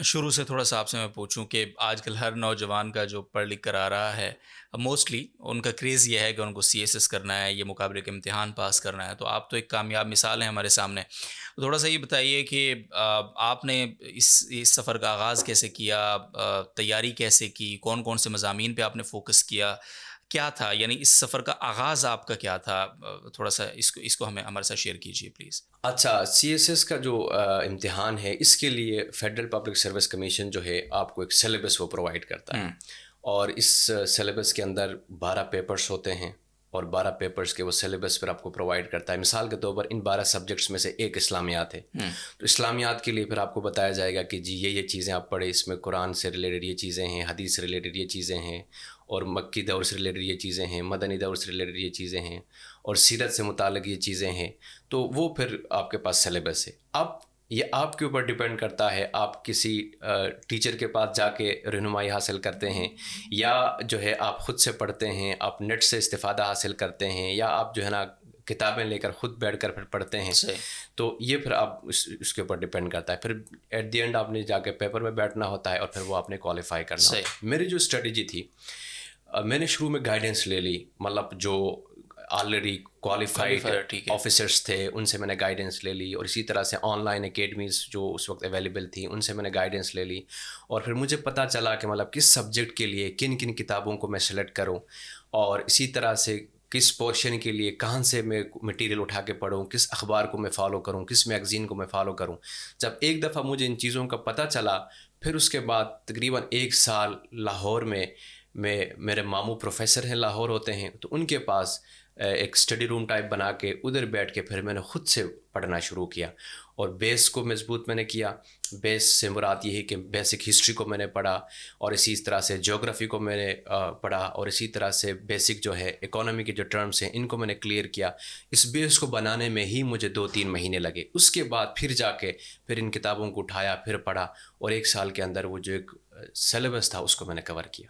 شروع سے تھوڑا سا آپ سے میں پوچھوں کہ آج کل ہر نوجوان کا جو پڑھ لکھ کر آ رہا ہے، موسٹلی ان کا کریز یہ ہے کہ ان کو سی ایس ایس کرنا ہے، یہ مقابلے کے امتحان پاس کرنا ہے، تو آپ تو ایک کامیاب مثال ہیں ہمارے سامنے۔ تھوڑا سا یہ بتائیے کہ آپ نے اس سفر کا آغاز کیسے کیا؟ تیاری کیسے کی؟ کون کون سے مضامین پہ آپ نے فوکس کیا؟ کیا تھا یعنی اس سفر کا آغاز آپ کا کیا تھا؟ تھوڑا سا اس کو ہمیں ہمارے ساتھ شیئر کیجیے پلیز۔ اچھا، سی ایس ایس کا جو امتحان ہے، اس کے لیے فیڈرل پبلک سروس کمیشن جو ہے آپ کو ایک سلیبس وہ پرووائڈ کرتا ہے، ہوں، اور اس سلیبس کے اندر 12 پیپرز ہوتے ہیں، اور 12 پیپرز کے وہ سلیبس پر آپ کو پرووائڈ کرتا ہے۔ مثال کے طور پر ان 12 سبجیکٹس میں سے ایک اسلامیات ہے، ہوں، تو اسلامیات کے لیے پھر آپ کو بتایا جائے گا کہ جی یہ چیزیں آپ پڑھیں، اس میں قرآن سے ریلیٹڈ یہ چیزیں ہیں، حدیث سے ریلیٹڈ یہ چیزیں ہیں، اور مکی دور سے ریلیٹڈ یہ چیزیں ہیں، مدنی دور سے ریلیٹڈ یہ چیزیں ہیں، اور سیرت سے متعلق یہ چیزیں ہیں۔ تو وہ پھر آپ کے پاس سلیبس ہے۔ اب یہ آپ کے اوپر ڈپینڈ کرتا ہے، آپ کسی ٹیچر کے پاس جا کے رہنمائی حاصل کرتے ہیں، یا جو ہے آپ خود سے پڑھتے ہیں، آپ نیٹ سے استفادہ حاصل کرتے ہیں، یا آپ جو ہے نا کتابیں لے کر خود بیٹھ کر پھر پڑھتے ہیں۔ صحیح، تو یہ پھر آپ اس کے اوپر ڈپینڈ کرتا ہے، پھر ایٹ دی اینڈ آپ نے جا کے پیپر میں بیٹھنا ہوتا ہے، اور پھر وہ آپ نے کوالیفائی کرنا ہوتا صحیح، ہے۔ میری جو اسٹریٹجی تھی، میں نے شروع میں گائیڈنس لے لی، مطلب جو آلریڈی کوالیفائڈ کوالیفائر ٹھیک ہے، آفیسرس تھے ان سے میں نے گائیڈنس لے لی، اور اسی طرح سے آن لائن اکیڈمیز جو اس وقت اویلیبل تھیں ان سے میں نے گائیڈنس لے لی، اور پھر مجھے پتہ چلا کہ مطلب کس سبجیکٹ کے لیے کن کن کتابوں کو میں سلیکٹ کروں، اور اسی طرح سے کس پورشن کے لیے کہاں سے میں مٹیریل اٹھا کے پڑھوں، کس اخبار کو میں فالو کروں، کس میگزین کو میں فالو کروں۔ جب ایک دفعہ مجھے ان چیزوں کا پتہ چلا، پھر اس کے بعد تقریباً 1 سال لاہور میں میرے ماموں پروفیسر ہیں، لاہور ہوتے ہیں، تو ان کے پاس ایک اسٹڈی روم ٹائپ بنا کے ادھر بیٹھ کے پھر میں نے خود سے پڑھنا شروع کیا، اور بیس کو مضبوط میں نے کیا۔ بیس سے مراد یہ ہے کہ بیسک ہسٹری کو میں نے پڑھا، اور اسی طرح سے جیوگرافی کو میں نے پڑھا، اور اسی طرح سے بیسک جو ہے اکانومی کے جو ٹرمز ہیں ان کو میں نے کلیئر کیا۔ اس بیس کو بنانے میں ہی مجھے 2-3 مہینے لگے، اس کے بعد پھر جا کے پھر ان کتابوں کو اٹھایا، پھر پڑھا، اور 1 سال کے اندر وہ جو ایک سلیبس تھا اس کو میں نے کور کیا۔